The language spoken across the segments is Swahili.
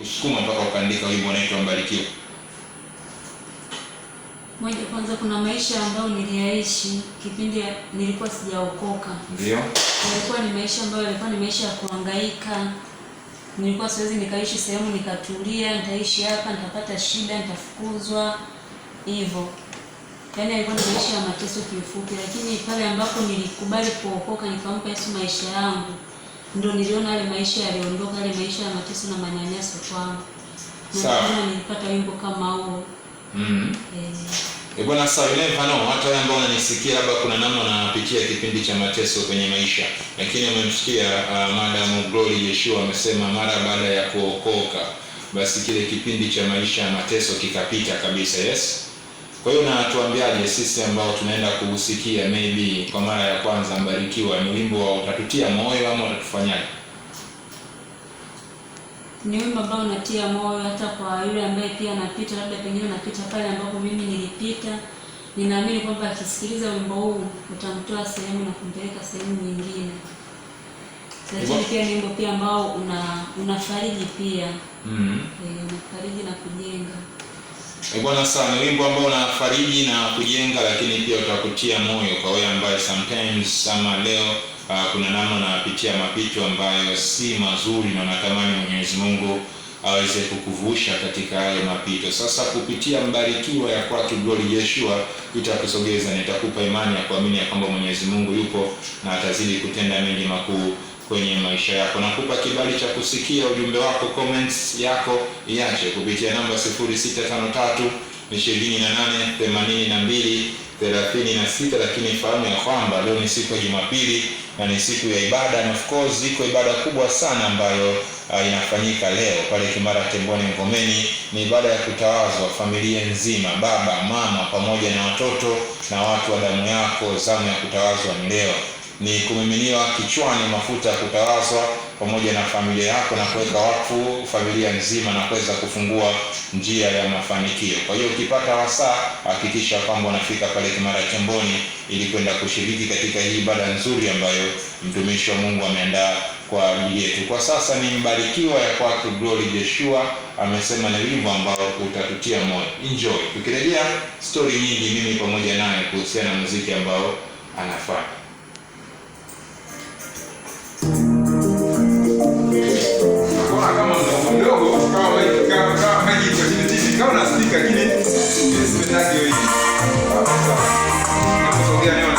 kusukuma mpaka ukaandika wimbo unaitwa Mbarikiwa? Moja, kwanza kuna maisha ambayo niliyaishi kipindi nilikuwa sijaokoka. Ndio. Yalikuwa ni maisha ambayo yalikuwa ni maisha ya kuhangaika. Nilikuwa siwezi nikaishi sehemu nikatulia, nitaishi hapa nitapata shida, nitafukuzwa hivyo. Yaani yalikuwa ni maisha ya mateso kiufupi, lakini pale ambapo nilikubali kuokoka nikampa Yesu maisha yangu, ndio niliona yale maisha yaliondoka, yale maisha ya mateso na manyanyaso kwangu. Na nilipata wimbo kama huo. Bwana sawa, hata wewe ambao unanisikia labda kuna namna unapitia kipindi cha mateso kwenye maisha, lakini umemsikia Madam Glory Yeshua amesema mara baada ya kuokoka basi kile kipindi cha maisha ya mateso kikapita kabisa. Yes. Kwa hiyo na tuambiaje sisi ambao tunaenda kuusikia maybe kwa mara ya kwanza Mbarikiwa, ni wimbo wa utatutia moyo ama utatufanyaje? Ni wimbo ambao unatia moyo hata kwa yule ambaye pia anapita, labda pengine anapita pale ambapo mimi nilipita. Ninaamini kwamba akisikiliza wimbo huu utamtoa sehemu na kumpeleka sehemu nyingine. Lakini pia ni wimbo pia ambao unafariji pia. Unafariji na kujenga. Bwana sana, ni wimbo ambao unafariji na kujenga, lakini pia utakutia moyo kwa wewe ambaye sometimes sama leo kuna namna unapitia mapito ambayo si mazuri na unatamani Mwenyezi Mungu aweze kukuvusha katika hayo mapito. Sasa kupitia Mbarikiwa ya kwake Glory Yeshua itakusogeza na itakupa imani ya kuamini ya kwamba Mwenyezi Mungu yupo na atazidi kutenda mengi makuu kwenye maisha yako. Nakupa kibali cha kusikia ujumbe wako, comments yako iache kupitia namba 0653 28 82 36, lakini fahamu ya kwamba leo ni siku ya Jumapili na ni siku ya ibada, na of course iko ibada kubwa sana ambayo inafanyika leo pale Kimara Temboni Ngomeni. Ni ibada ya kutawazwa familia nzima, baba, mama pamoja na watoto na watu wa damu yako. Zamu ya kutawazwa ni leo, ni kumiminiwa kichwani mafuta ya kutawazwa pamoja na familia yako na kuweka wakfu familia nzima na kuweza kufungua njia ya mafanikio. Kwa hiyo ukipata wasaa hakikisha kwamba unafika pale Kimara Temboni ili kwenda kushiriki katika hii ibada nzuri ambayo mtumishi wa Mungu ameandaa kwa ajili yetu. Kwa sasa ni Mbarikiwa ya kwake Glory Yeshua, amesema ni wimbo ambao utatutia moyo. Enjoy. Tukirejea story nyingi mimi pamoja naye kuhusiana na muziki ambao anafanya. Kama mdogo kama maji kwa chini kama na speaker lakini sipendaje hivi. Nakusogea nione.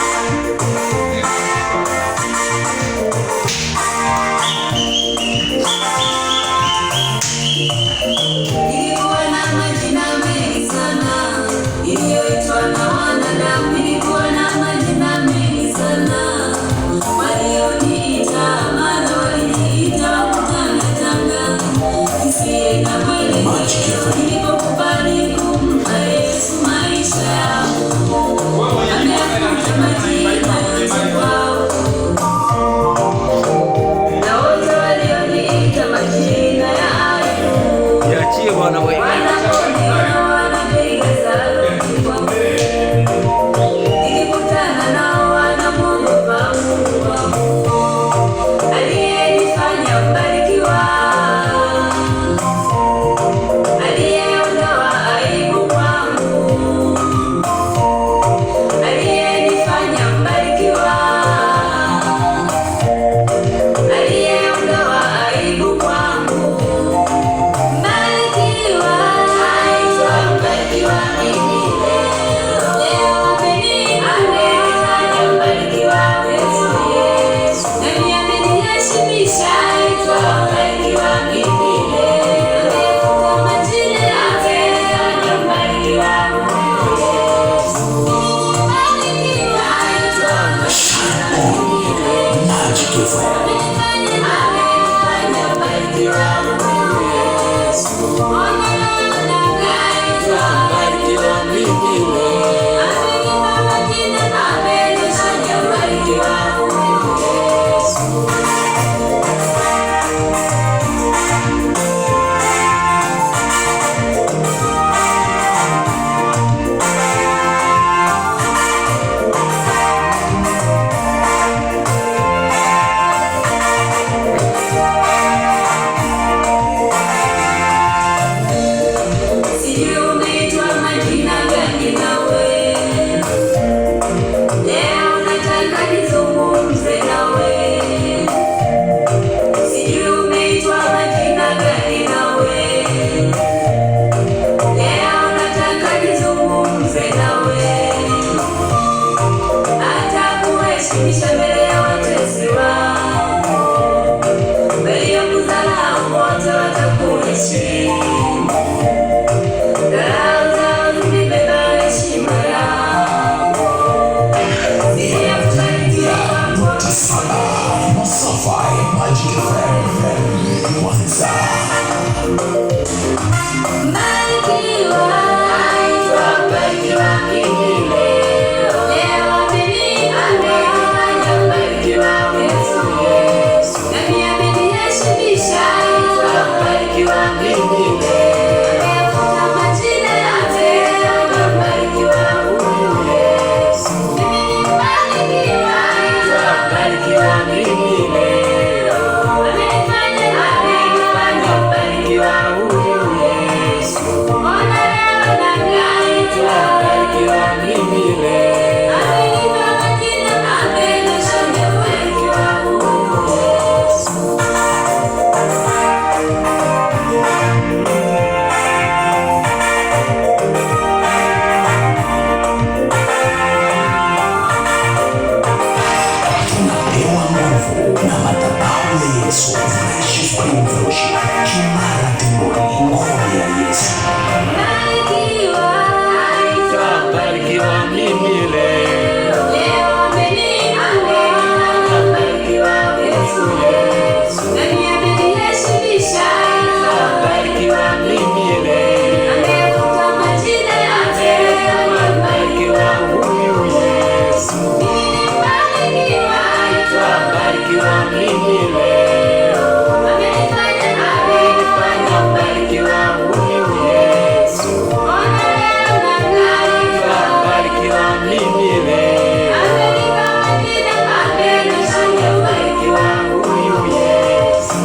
Ilikuwa na majina mengi sana iliyoitwa na wanadamu, ilikuwa na majina mengi sana walioniita, maana waliita kutangatanga, kisiye na mwelekeo. Nilipokubali kumpa Yesu maisha yangu, ameyakuta majina yote kwao, na wote walioniita majina ya aibu, Yaachie bwana wewe. nilikutana nao wanamwogopa Mungu wangu, aliyenifanya Mbarikiwa, aliyeondoa aibu kwangu, aliyenifanya Mbarikiwa, aliyeondoa aibu kwangu. Mbarikiwa waheshimu. Dharau zao zimebeba heshima yangu. Siyafurahia mambo Masafa ya Magic FM Mwanza. Mbarikiwa, naitwa mbarikiwa mimi leo. Leo amenifanya mbarikiwa Yesu. Nami ameniheshimisha, naitwa mbarikiwa mimi leo. Amefuta majina yote, mbarikiwa huyu Yesu. Mimi ni mbarikiwa, naitwa mbarikiwa mimi leo. Amenifanya mbarikiwa huyu Yesu. Ona leo naitwa mbarikiwa mimi leo. Amenipa majina mapya, nashangilia mbarikiwa huyu Yesu. Tunapewa nguvu na madhabahu ya Yesu. Fresh Spring Fellowship Kimara Temboni, ngome ya Yesu. Mbarikiwa, naitwa mbarikiwa mimi leo. Leo amenifanya mbarikiwa Yesu. Nami ameniheshimisha, naitwa mbarikiwa mimi leo. Amefuta majina yote, mbarikiwa huyu Yesu. Mimi ni mbarikiwa, naitwa mbarikiwa mimi leo. Amenifanya mbarikiwa huyu Yesu. Ona leo naitwa mbarikiwa mimi leo. Amenipa majina mapya, nashangilia mbarikiwa huyu Yesu.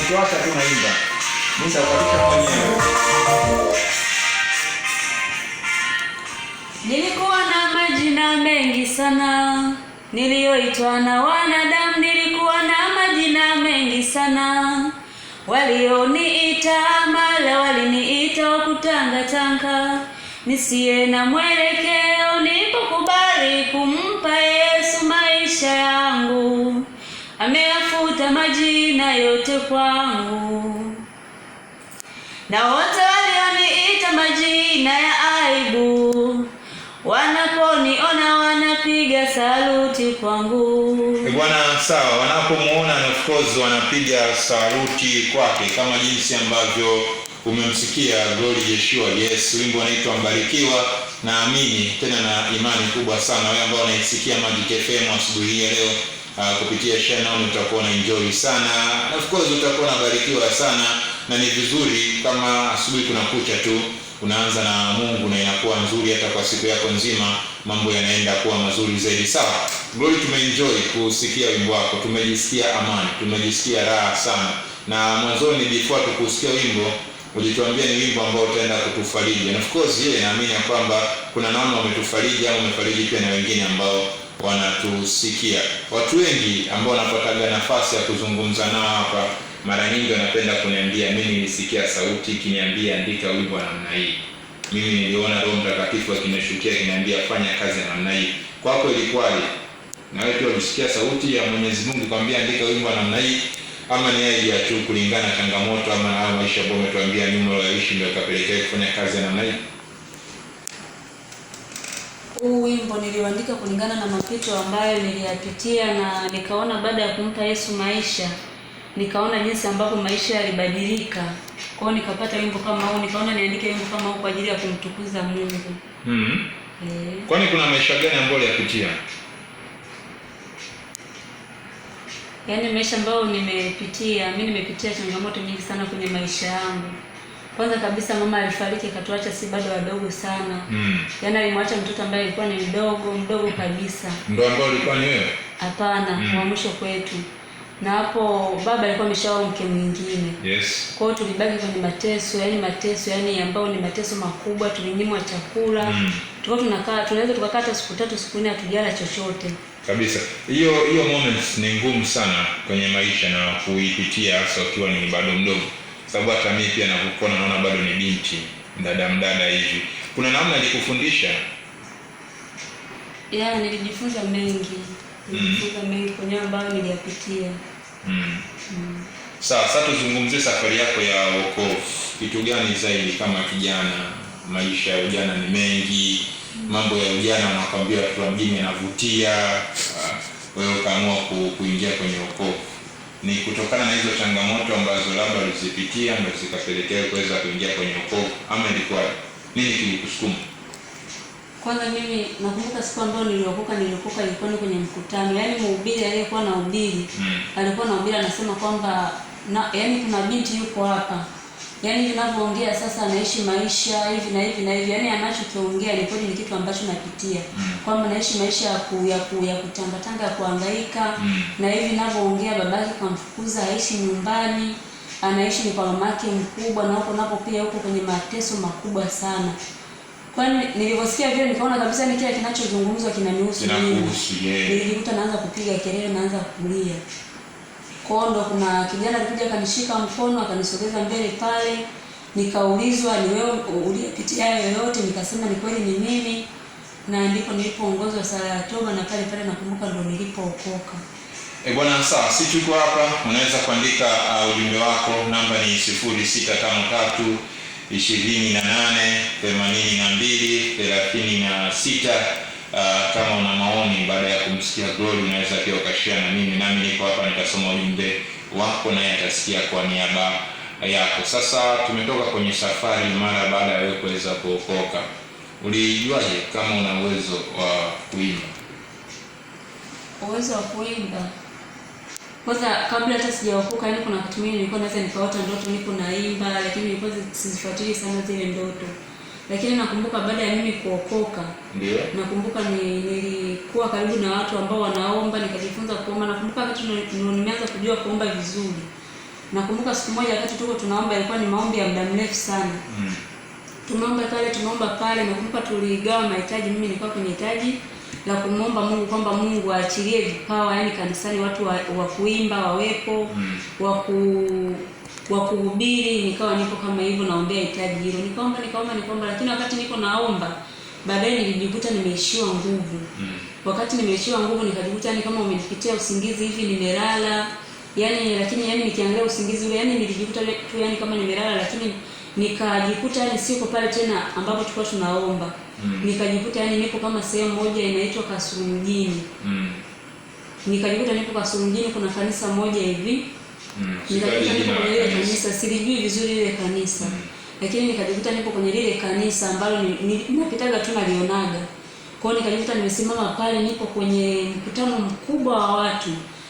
Ukiwasha tu naimba. Nitakupatia mwenyewe. Nilikuwa na majina mengi sana niliyoitwa na wanadamu, nilikuwa na majina mengi sana. Walioniita mala waliniita wa kutangatanga, nisiye na mwelekeo. Nilipokubali kumpa Yesu maisha yangu, ameyafuta majina yote kwangu. Na wote walioniita majina ya aibu, wanaponiona wanapiga saluti kwangu. Bwana sawa, wanapomuona na of course wanapiga saluti kwake, kama jinsi ambavyo umemsikia Glory Joshua. Yes, wimbo unaitwa Mbarikiwa. Naamini tena na imani kubwa sana wewe ambao unaisikia Magic FM asubuhi ya leo kupitia channel utakuwa na enjoy sana. Na of course utakuwa unabarikiwa sana, na ni vizuri kama asubuhi kuna kucha tu unaanza na Mungu na inakuwa nzuri hata kwa siku yako nzima, mambo yanaenda kuwa mazuri zaidi. Sawa. Glory, tumeenjoy kusikia wimbo wako, tumejisikia amani, tumejisikia raha sana. Na mwanzoni before tukusikia wimbo ulituambia ni wimbo ambao utaenda kutufariji. And of course yeye naamini kwamba kuna namna umetufariji au umefariji pia na wengine ambao wanatusikia. Watu wengi ambao wanapata nafasi ya kuzungumza nao hapa, mara nyingi wanapenda kuniambia mimi nilisikia sauti ikiniambia andika wimbo wa namna hii. Mimi niliona Roho Mtakatifu akinishukia akiniambia fanya kazi ya namna hii. Kwako ilikuwaje? Na wewe pia ulisikia sauti ya Mwenyezi Mungu kwambia andika wimbo wa namna hii, ama ni idea tu kulingana changamoto ama na maisha ambayo umetuambia nyuma yaishi ndio kapelekea kufanya kazi ya namna hii? Huu wimbo niliandika kulingana na mapito ambayo niliyapitia, na nikaona baada ya kumpa Yesu maisha, nikaona jinsi ambavyo maisha yalibadilika. Kwa hiyo nikapata wimbo kama huu, nikaona niandike wimbo kama huu kwa ajili ya kumtukuza Mungu. Kwani kuna maisha gani ambayo uliyapitia? Yaani maisha ambayo nimepitia, mimi nimepitia changamoto nyingi sana kwenye maisha yangu. Kwanza kabisa mama alifariki akatuacha si bado wadogo sana. Yaani alimwacha mtoto ambaye alikuwa ni mdogo kabisa. Ndio ambao ulikuwa ni wewe? Hapana, wa mwisho kwetu. Na hapo baba alikuwa ameshaoa mke mwingine. Yes. Kwa hiyo tulibaki kwenye mateso yani ambayo ni mateso makubwa, tulinyimwa chakula. Tulikuwa tunaweza tukakaa hata siku 3 siku 4 hatujala chochote. Kabisa. Hiyo moments ni ngumu sana kwenye maisha na kuipitia hasa ukiwa ni bado mdogo. Sababu hata mimi pia nakuona naona bado ni binti, mdada hivi. Kuna namna alikufundisha? Nilijifunza mengi. Nilijifunza mengi kwenye ambayo niliyapitia. Sasa tuzungumzie safari yako ya wokovu. Kitu gani zaidi kama kijana? Maisha ya ujana ni mengi. Mambo ya ujana wanakuambia watu wa mjini yanavutia. Wewe ukaamua kuingia kwenye wokovu. Ni kutokana na hizo changamoto ambazo labda ulizipitia ndio zikapelekea kuweza kuingia kwenye wokovu, ama ilikuwa nini kilikusukuma? Kwanza mimi nakumbuka siku ambayo niliokoka ilikuwa ni kwenye mkutano. Yaani mhubiri aliyekuwa anahubiri alikuwa anahubiri anasema kwamba yaani kuna binti yuko hapa. Yaani ninavyoongea sasa anaishi maisha hivi na hivi na hivi. Yaani anachokiongea ni kweli, ni kitu ambacho napitia. Kwamba naishi maisha ya kutangatanga, ya kuhangaika. Na hivi ninavyoongea babake kamfukuza, aishi nyumbani. Anaishi ni kwa mamake mkubwa, na huko napo pia huko kwenye mateso makubwa sana. Kwani nilivyosikia vile nikaona kabisa ni kile kinachozungumzwa kinanihusu mimi. Nilijikuta naanza kupiga kelele, naanza kulia. Kwa ndo kuna kijana alikuja akanishika mkono akanisogeza mbele pale, nikaulizwa ni wewe uliyepitia yoyote? Nikasema ni kweli ni mimi, na ndipo nilipoongozwa sala ya toba, na pale nakumbuka ndo nilipookoka. Bwana sawa, si tuko hapa, unaweza kuandika ujumbe wako, namba ni 0653 28 82 36. Kama una maoni baada ya kumsikia Glory unaweza pia ukashare na mimi, nami niko hapa nitasoma ujumbe wako naye atasikia kwa niaba yako. Sasa tumetoka kwenye safari mara baada ya wewe kuweza kuokoka. Ulijuaje kama una uwezo wa kuimba? Uwezo wa kuimba? Kwanza kabla hata sijaokoka, yani kuna kitu mimi nilikuwa naweza nikaota ndoto niko naimba, lakini nilikuwa sizifuatilii sana zile ndoto. Lakini nakumbuka baada ya mimi kuokoka, ndio nakumbuka nilikuwa karibu na watu ambao wanaomba, nikajifunza kuomba. Nakumbuka kitu nimeanza kujua kuomba vizuri. Nakumbuka siku moja wakati tuko tunaomba, ilikuwa ni maombi ya muda mrefu sana. Tumeomba pale, nakumbuka tuligawa mahitaji. Mimi nilikuwa kwenye hitaji la kumwomba Mungu kwamba Mungu aachilie vipawa, yani kanisani watu wa kuimba wawepo, wa kuhubiri. Nikawa nipo kama hivyo naombea hitaji hilo. Nikaomba, lakini wakati niko naomba baadaye nilijikuta nimeishiwa nguvu. Wakati nimeishiwa nguvu nikajikuta yani kama umenipitia usingizi hivi, nimelala. Lakini nikiangalia usingizi ule nilijikuta tu yani kama nimelala, lakini nikajikuta yani siko pale tena ambapo tulikuwa tunaomba. Nikajikuta yani nipo kama sehemu moja inaitwa Kasulu mjini. Nikajikuta nipo Kasulu mjini, kuna kanisa moja hivi. Nikajikuta nipo kwenye ile kanisa, silijui vizuri ile kanisa. Lakini nikajikuta nipo kwenye ile kanisa ambalo ninapitaga tu nalionaga. Kwa hiyo nikajikuta nimesimama pale, nipo kwenye mkutano mkubwa wa watu.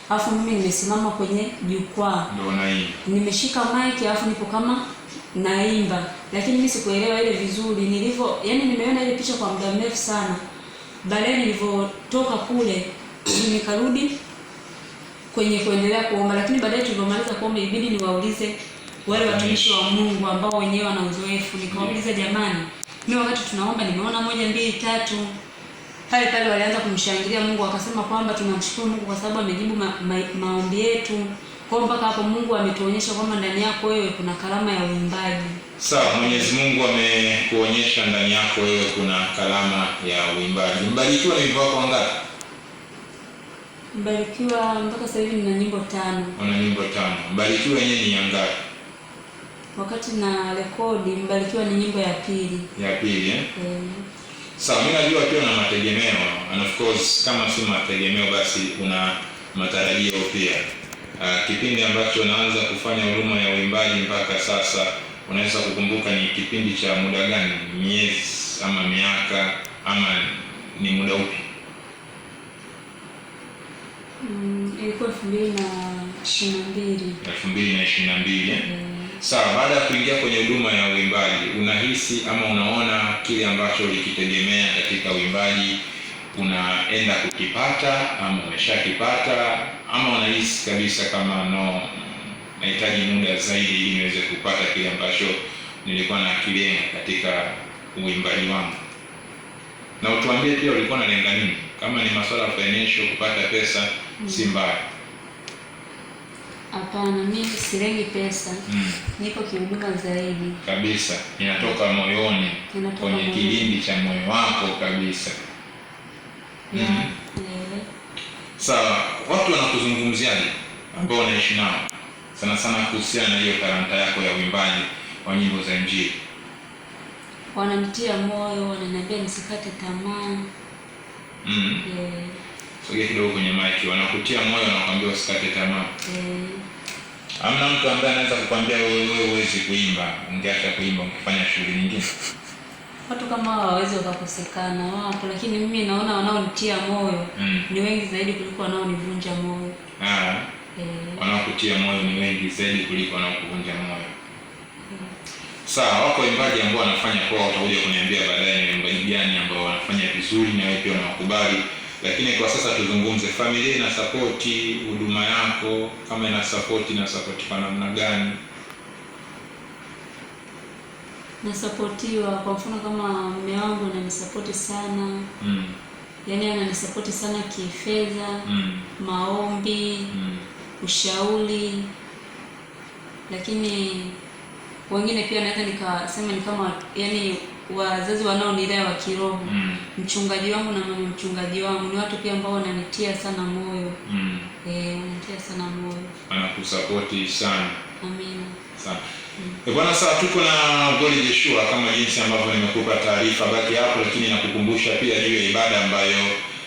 Alafu mimi nimesimama kwenye jukwaa. Ndio naimba. Nimeshika mic alafu nipo kama naimba. Lakini mimi sikuelewa ile vizuri. Nimeona ile picha kwa muda mrefu sana. Baadaye nilivyotoka kule nikarudi kwenye kuendelea kuomba, lakini baadaye tulipomaliza kuomba ibidi niwaulize wale watumishi wa Mungu ambao wenyewe wana uzoefu. Nikawauliza, jamani, mimi wakati tunaomba nimeona 1 2 3. Pale walianza kumshangilia Mungu, wakasema kwamba tunamshukuru Mungu kwa sababu amejibu maombi yetu. Kwa mpaka hapo Mungu ametuonyesha kwamba ndani yako wewe kuna karama ya uimbaji. Sawa, Mwenyezi Mungu amekuonyesha ndani yako wewe kuna karama ya uimbaji. Mbarikiwa na wimbo wako ngapi? Mbarikiwa mpaka sasa hivi nina nyimbo 5. Una nyimbo 5. Mbarikiwa yenyewe ni ngapi? Wakati na rekodi Mbarikiwa ni nyimbo ya pili. Ya pili Sawa, mimi najua pia una mategemeo, and of course kama si mategemeo basi una matarajio pia. Kipindi ambacho unaanza kufanya huduma ya uimbaji mpaka sasa, unaweza kukumbuka ni kipindi cha muda gani? Miezi ama miaka ama ni muda upi? Ilikuwa 2022. 2022 Sawa, baada ya kuingia kwenye huduma ya uimbaji, unahisi ama unaona kile ambacho ulikitegemea katika uimbaji unaenda kukipata ama umeshakipata? ama unahisi kabisa kama no, nahitaji muda zaidi ili niweze kupata kile ambacho nilikuwa nakilenga katika uimbaji wangu? Na utuambie pia ulikuwa unalenga nini. Kama ni masuala ya financial, kupata pesa, si mbaya. Hapana, mimi silengi pesa. Niko kihuduma zaidi. Kabisa. Inatoka moyoni, kwenye kilindi cha moyo wako kabisa. Sawa, watu wanakuzungumziaje ambao unaishi nao? Sana sana kuhusiana na hiyo talanta yako ya uimbaji wa nyimbo za Injili. Wananitia moyo, wananiambia nisikate tamaa. Sogea kidogo kwenye mic. Wanakutia moyo na kukwambia usikate tamaa. Hamna mtu ambaye anaweza kukwambia wewe huwezi kuimba, ungeacha kuimba, ungefanya shughuli nyingine? Watu kama hawawezi wakakosekana, wapo, lakini mimi naona wanaonitia moyo ni wengi zaidi kuliko wanaonivunja moyo. Wanaokutia moyo ni wengi zaidi kuliko wanaokuvunja moyo. Sawa, wako waimbaji ambao wanafanya poa, utakuja kuniambia baadaye ni waimbaji gani ambao wanafanya vizuri na wewe pia unawakubali. Lakini kwa sasa tuzungumze, familia ina support huduma yako? Kama ina support kwa namna gani? Nasapotiwa, kwa mfano kama mume wangu ananisupport sana. Yaani ananisupport sana kifedha, maombi, ushauri. Lakini wengine pia naweza nikasema ni kama yani wazazi wanaonilea wa kiroho. Mchungaji wangu na mama mchungaji wangu ni watu pia ambao wananitia sana moyo. Wananitia sana moyo. Wanakusupport sana. Amina. Sana. Bwana, sasa tuko na Goli Joshua, kama jinsi ambavyo nimekupa taarifa, baki hapo, lakini nakukumbusha pia juu ya ibada ambayo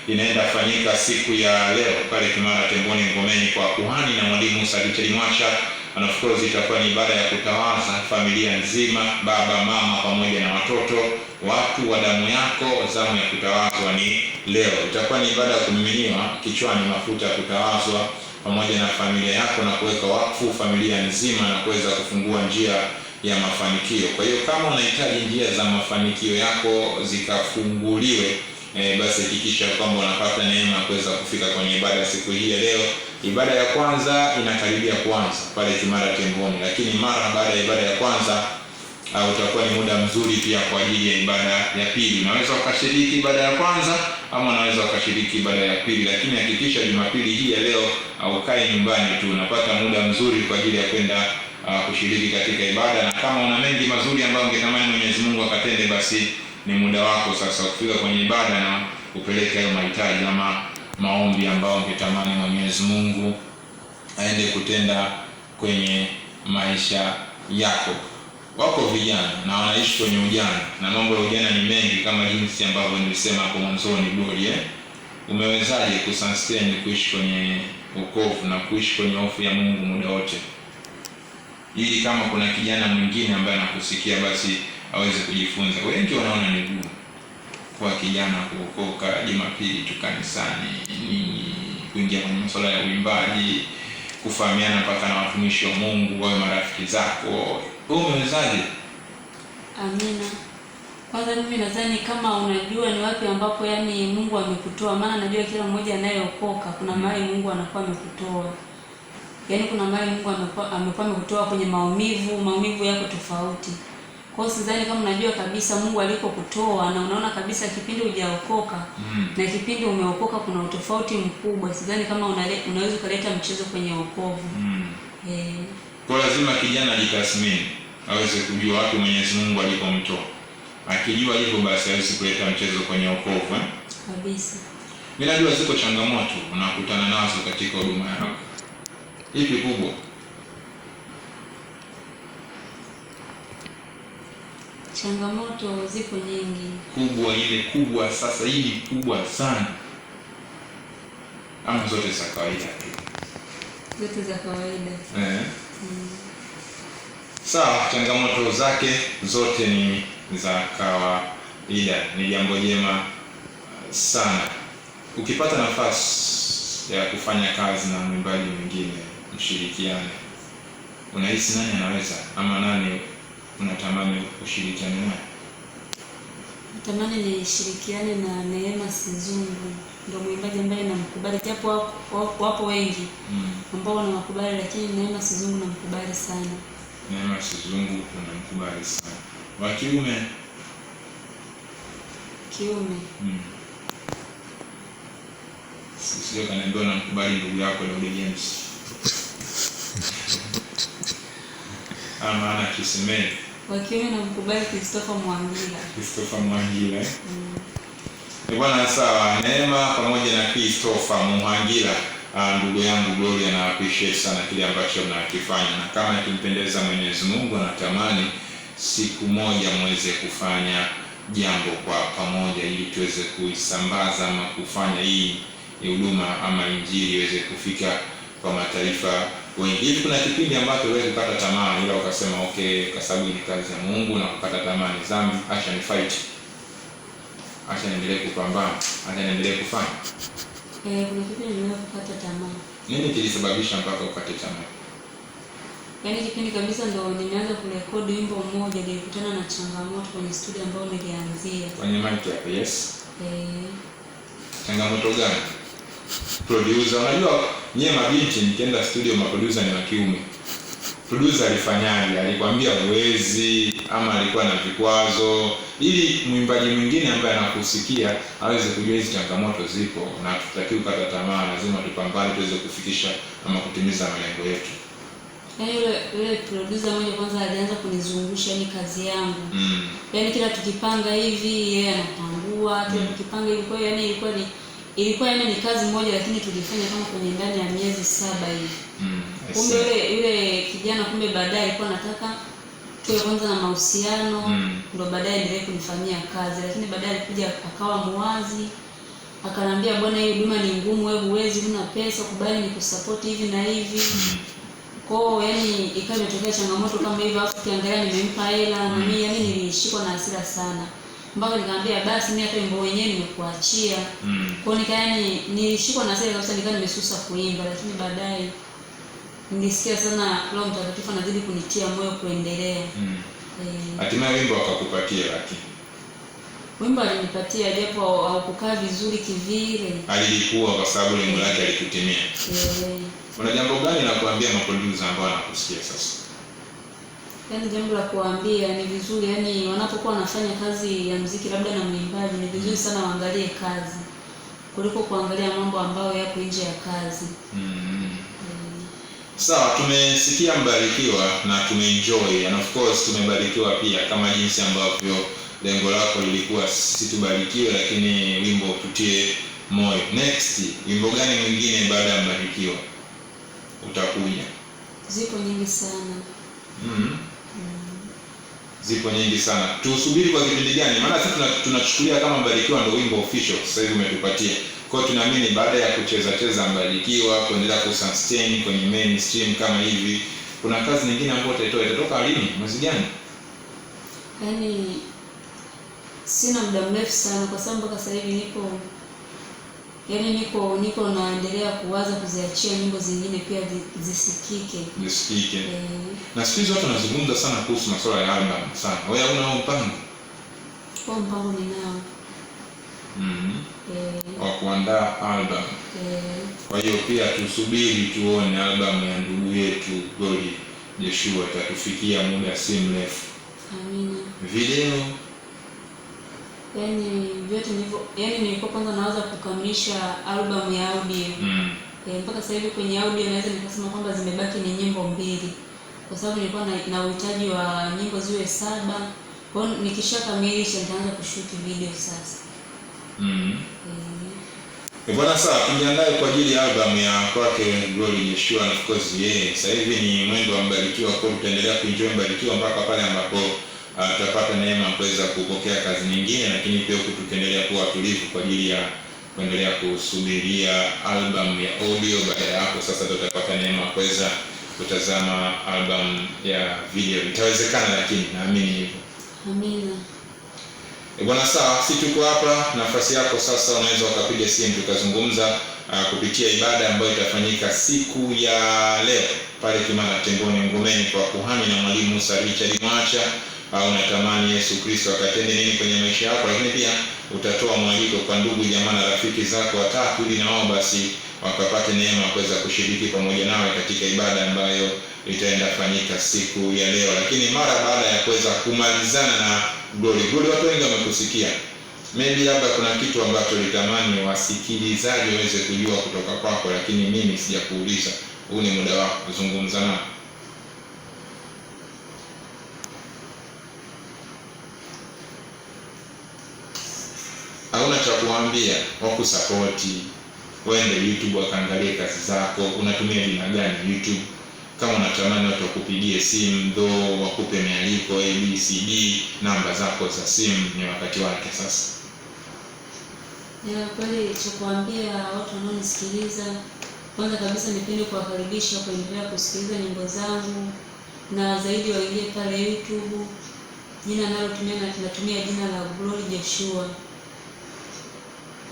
inaenda fanyika siku ya leo pale Kimara Temboni Ngomeni kwa kuhani na mwalimu Richard Mwacha. And of course itakuwa ni ibada ya kutawaza familia nzima, baba, mama pamoja na watoto. Watu wa damu yako, zamu ya kutawazwa ni leo. Itakuwa ni ibada ya kumiminiwa kichwani mafuta ya kutawazwa pamoja na familia yako na kuweka wakfu familia nzima na kuweza kufungua njia ya mafanikio. Kwa hiyo kama unahitaji njia za mafanikio yako zikafunguliwe, basi hakikisha kwamba unapata neema ya kuweza kufika kwenye ibada siku hii ya leo. Ibada ya kwanza inakaribia kuanza pale Kimara Temboni, lakini mara baada ya ibada ya kwanza utakuwa ni muda mzuri pia kwa ajili ya ibada ya pili. Unaweza ukashiriki ibada ya kwanza ama unaweza ukashiriki ibada ya pili, lakini hakikisha Jumapili hii ya leo ukae nyumbani tu, unapata muda mzuri kwa ajili ya kwenda kushiriki katika ibada. Na kama una mengi mazuri ambayo ungetamani Mwenyezi Mungu akatende, basi ni muda wako sasa kufika kwenye ibada na upeleke hayo mahitaji ama maombi ambayo ungetamani Mwenyezi Mungu aende kutenda kwenye maisha yako. Wako vijana na wanaishi kwenye ujana, na mambo ya ujana ni mengi kama jinsi ambavyo nilisema hapo mwanzoni. Glory, umewezaje kusustain kuishi kwenye wokovu na kuishi kwenye hofu ya Mungu muda wote, ili kama kuna kijana mwingine ambaye anakusikia basi aweze kujifunza? Wengi wanaona ni gumu kwa kijana kuokoka Jumapili tu kanisani, ni kuingia kwenye masuala ya uimbaji, kufahamiana mpaka na watumishi wa Mungu wawe marafiki zako. Wewe umewezaje? Amina. Kwanza mimi nadhani kama unajua ni wapi ambapo yani Mungu amekutoa, maana najua kila mmoja anayeokoka kuna mahali Mungu anakuwa amekutoa. Yaani kuna mahali Mungu amekuwa amekutoa kwenye maumivu yako tofauti. Kwa hiyo sidhani kama unajua kabisa Mungu alikokutoa na unaona kabisa kipindi hujaokoka na kipindi umeokoka kuna utofauti mkubwa. Sidhani kama unaweza kuleta mchezo kwenye wokovu. Kwa lazima kijana ajitathmini, aweze kujua wapi Mwenyezi Mungu alipomtoa. Akijua hivyo basi hawezi kuleta mchezo kwenye wokovu. Kabisa. Mimi najua ziko changamoto unakutana nazo katika huduma yako. Ipi kubwa? Changamoto zipo nyingi. Kubwa ile kubwa sasa, hii kubwa sana. Ama zote za kawaida tu? Zote za kawaida. Sawa, changamoto zake zote ni za kawaida. Ni jambo jema sana. Ukipata nafasi ya kufanya kazi na mwimbaji mwingine, mshirikiane, unahisi nani anaweza ama nani unatamani ushirikiane naye? Natamani nishirikiane na Neema Sizungu, ndio mwimbaji ambaye namkubali, japo wapo wengi ambao wanawakubali, lakini Neema Sizungu namkubali sana. Neema Sizungu tunamkubali sana. Wa kiume? Kiume. Sio kaniambia namkubali ndugu yako Daudi James. Ama ana kisemeni. Wa kiume namkubali Christopher Mwangila. Christopher Mwangila. Bwana sawa, Neema pamoja na Christopher Mwangila, ndugu yangu Gloria, na appreciate sana kile ambacho mnakifanya, na kama ikimpendeza Mwenyezi Mungu natamani siku moja muweze kufanya jambo kwa pamoja ili tuweze kuisambaza ama kufanya hii huduma ama injili iweze kufika kwa mataifa wengi. Hivi kuna kipindi ambacho wewe ukata tamaa, ila ukasema okay, kwa sababu ni kazi ya Mungu na kukata tamaa ni dhambi, acha ni fight, acha niendelee kupambana, acha niendelee kufanya. Kuna kipindi nimeanza kukata tamaa. Nini kilisababisha mpaka ukate tamaa? Yaani kipindi kabisa ndo nimeanza kurekodi wimbo mmoja, nilikutana na changamoto kwenye studio ambayo nilianzia. Kwenye mic hapa, yes. Changamoto gani? Producer, unajua nyie mabinti mkienda studio maproducer ni wa kiume. Producer alifanyaje? Alikwambia uwezi ama alikuwa na vikwazo, ili mwimbaji mwingine ambaye anakusikia aweze kujua hizi changamoto zipo na tutakiwa kukata tamaa, lazima tupambane tuweze kufikisha ama kutimiza malengo yetu. Yaani yule producer mmoja kwanza alianza kunizungusha ni kazi yangu. Yaani kila tukipanga hivi yeye anapangua, kila tukipanga hivi, kwa hiyo yani ilikuwa ni kazi moja, lakini tulifanya kama kwenye ndani ya miezi 7 hivi. Kumbe yule kijana kumbe baadaye alikuwa anataka tuwe kwanza na mahusiano, ndio baadaye endelee kunifanyia kazi, lakini baadaye alikuja akawa muwazi, akanambia bwana, hii huduma ni ngumu, wewe huwezi, huna pesa, kubali nikusupport hivi na hivi. Kwa yani ikawa imetokea changamoto kama hivyo, afu kiangalia nimempa hela na mimi yani nilishikwa na hasira sana. Mpaka nikamwambia basi mimi hata wimbo wenyewe nimekuachia. Kwa hiyo yani nilishikwa na hasira kabisa, nikawa nimesusa kuimba, lakini baadaye nilisikia sana Roho Mtakatifu anazidi kunitia moyo kuendelea. Hatimaye wimbo akakupatia, lakini wimbo alinipatia japo haukukaa vizuri kivile. Alilikuwa kwa sababu lengo lake alikutimia. Una jambo gani la kuambia maproducer ambao wanakusikia sasa? Yaani jambo la kuambia ni vizuri, yani wanapokuwa wanafanya kazi ya muziki labda na mwimbaji, ni vizuri sana waangalie kazi kuliko kuangalia mambo ambayo yako nje ya kazi. Sawa, tumesikia Mbarikiwa na tumeenjoy, and of course tumebarikiwa pia kama jinsi ambavyo lengo lako lilikuwa sisi tubarikiwe, lakini wimbo tutie moyo. Next, wimbo gani mwingine baada ya Mbarikiwa utakuja? Zipo nyingi sana. Zipo nyingi sana. Tusubiri kwa kipindi gani? Maana sisi tunachukulia kama Mbarikiwa ndio wimbo official sasa hivi umetupatia. Kwa hiyo tunaamini baada ya kucheza Mbarikiwa, kuendelea kusustain kwenye mainstream kama hivi, kuna kazi nyingine ambayo itatoka lini? Mwezi gani? Yaani sina muda mrefu sana, kwa sababu mpaka sasa hivi niko naendelea kuwaza kuziachia nyimbo zingine pia zisikike. Na siku hizi watu wanazungumza sana kuhusu masuala ya album sana. Wewe una mpango? Kwa mpango ninao. Wa kuandaa album. Kwa hiyo pia tusubiri tuone album ya ndugu yetu Glory Joshua tatufikia muda si mrefu. Amina. Video yaani vyote nilikuwa kwanza naanza kukamilisha album ya audio. Mpaka sasa hivi kwenye audio naweza nikasema kwamba zimebaki ni nyimbo 2, kwa sababu nilikuwa na uhitaji wa nyimbo ziwe 7. Kwa hiyo nikishakamilisha nitaanza kushoot video sasa. Bwana sawa, tujiandae kwa ajili ya album ya kwake Glory Joshua, na of course sasa hivi ni mwendo wa Mbarikiwa, kwa tutaendelea kuenjoy Mbarikiwa mpaka pale ambapo tutapata neema kuweza kupokea kazi nyingine, lakini pia tukiendelea kuwa tulivu kwa ajili ya kuendelea kusubiria album ya audio. Baada ya hapo sasa tutapata neema kuweza kutazama album ya video. Itawezekana, lakini naamini hivyo. Amina. Bwana sawa, sisi tuko hapa, nafasi yako sasa, unaweza ukapiga simu tukazungumza kupitia ibada ambayo itafanyika siku ya leo pale Kimara Temboni Ngomeni kwa kuhani na mwalimu Musa Richard Mwacha. au unatamani Yesu Kristo akatende nini kwenye maisha yako, lakini pia utatoa mwaliko kwa ndugu jamaa na rafiki zako watatu, ili na wao basi wakapate neema kuweza kushiriki pamoja nawe katika ibada ambayo itaenda fanyika siku ya leo. Lakini mara baada ya kuweza kumalizana na glory, watu wengi wamekusikia, maybe labda kuna kitu ambacho litamani wasikilizaji waweze kujua kutoka kwako, lakini mimi sijakuuliza. Huu ni muda wako kuzungumza nao. Hauna cha kuambia, wakusapoti, wende YouTube wakaangalie kazi zako. Unatumia jina gani YouTube? Kama unatamani watu wakupigie simu, ndo wakupe mialiko ABCD, namba zako za simu, ni wakati wake sasa. Kweli cha kuambia watu wanaonisikiliza, kwanza kabisa nipende kuwakaribisha kuendelea kusikiliza nyimbo zangu, na zaidi waingie pale YouTube. Jina nalotumia natumia jina la Glory Joshua.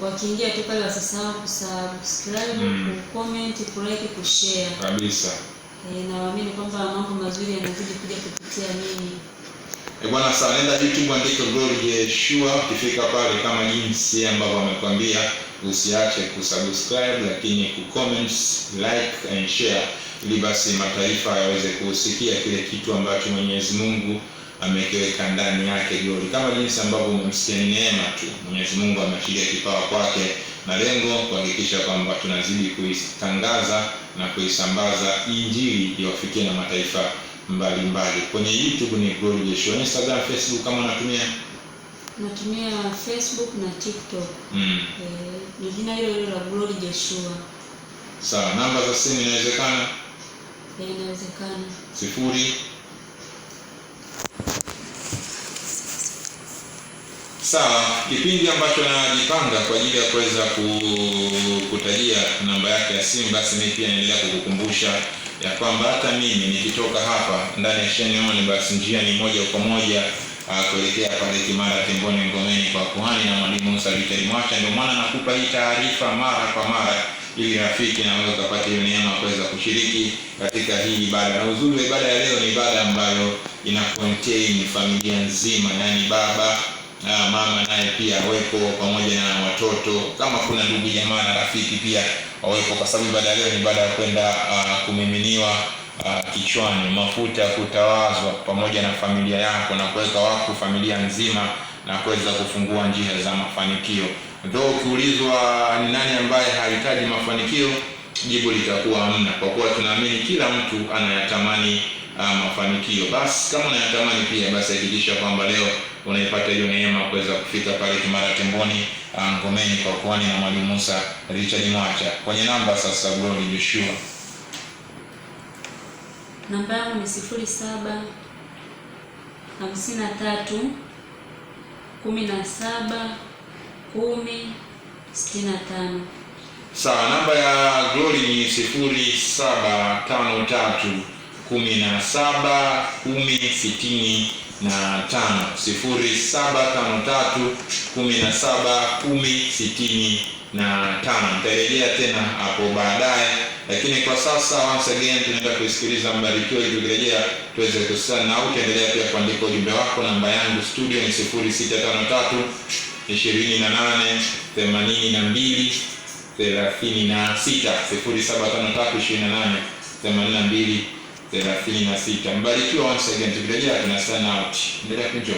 Wakiingia tu pale wasisahau kusubscribe, kucomment, kulike, kushare. Kabisa. Naamini kwamba mambo mazuri yanazidi kuja kupitia mimi. Bwana sana, nenda YouTube andika Glory Joshua, ukifika pale kama jinsi ambavyo amekwambia, usiache kusubscribe, lakini kucomment, like and share, ili basi mataifa yaweze kusikia kile kitu ambacho Mwenyezi Mungu amekiweka ndani yake Glory. Kama jinsi ambavyo umemsikia neema tu, Mwenyezi Mungu ameachilia kipawa kwake, na lengo kuhakikisha kwamba tunazidi kuitangaza na kuisambaza injili iwafikie na mataifa mbalimbali. Kwenye YouTube ni Glory Joshua. Instagram, Facebook kama unatumia? Natumia Facebook na TikTok. Ni jina hilo la Glory Joshua. Sawa, namba za simu inawezekana? Inawezekana. 0. Sawa, kipindi ambacho najipanga kwa ajili ya kuweza kutajia namba yake ya simu, basi mimi pia naendelea kukukumbusha ya kwamba hata mimi nikitoka hapa ndani ya Shenioni, basi njia ni moja kwa moja kuelekea pale Kimara Temboni Ngomeni kwa kuhani na mwalimu Musa Richard Mwacha. Ndio maana nakupa hii taarifa mara kwa mara, ili rafiki na wewe ukapate hiyo neema kuweza kushiriki katika hii ibada. Na uzuri wa ibada ya leo ni ibada ambayo ina contain familia nzima, yani baba, mama naye pia wawepo pamoja na watoto, kama kuna ndugu jamaa na rafiki pia wawepo, kwa sababu ibada leo ni ibada ya kwenda kumiminiwa kichwani mafuta ya kutawazwa pamoja na familia yako, na kuweka wakfu familia nzima na kuweza kufungua njia za mafanikio. Ndio ukiulizwa ni nani ambaye hahitaji mafanikio, jibu litakuwa hamna, kwa kuwa tunaamini kila mtu anayatamani mafanikio. Basi kama unayatamani pia, basi hakikisha kwamba leo unaipata hiyo neema kuweza kufika pale Kimara Temboni Ngomeni kwa kuhani na mwalimu Musa Richard Mwacha. Kwenye namba sasa Glory Joshua. Namba yangu ni 07 53 17 10 65. Sawa, namba ya Glory ni 0753 17 10 65. 0753 17 10 65. Nitarejea tena hapo baadaye, lakini kwa sasa once again tunaenda kusikiliza Mbarikiwa, ili tukirejea tuweze kusana, au tuendelea pia kuandika ujumbe wako. Namba yangu studio ni 0653 28 82 36. 0753 28 82 36. Mbarikiwa once again, tukirejea tuna sign out. Endelea kuenjoy.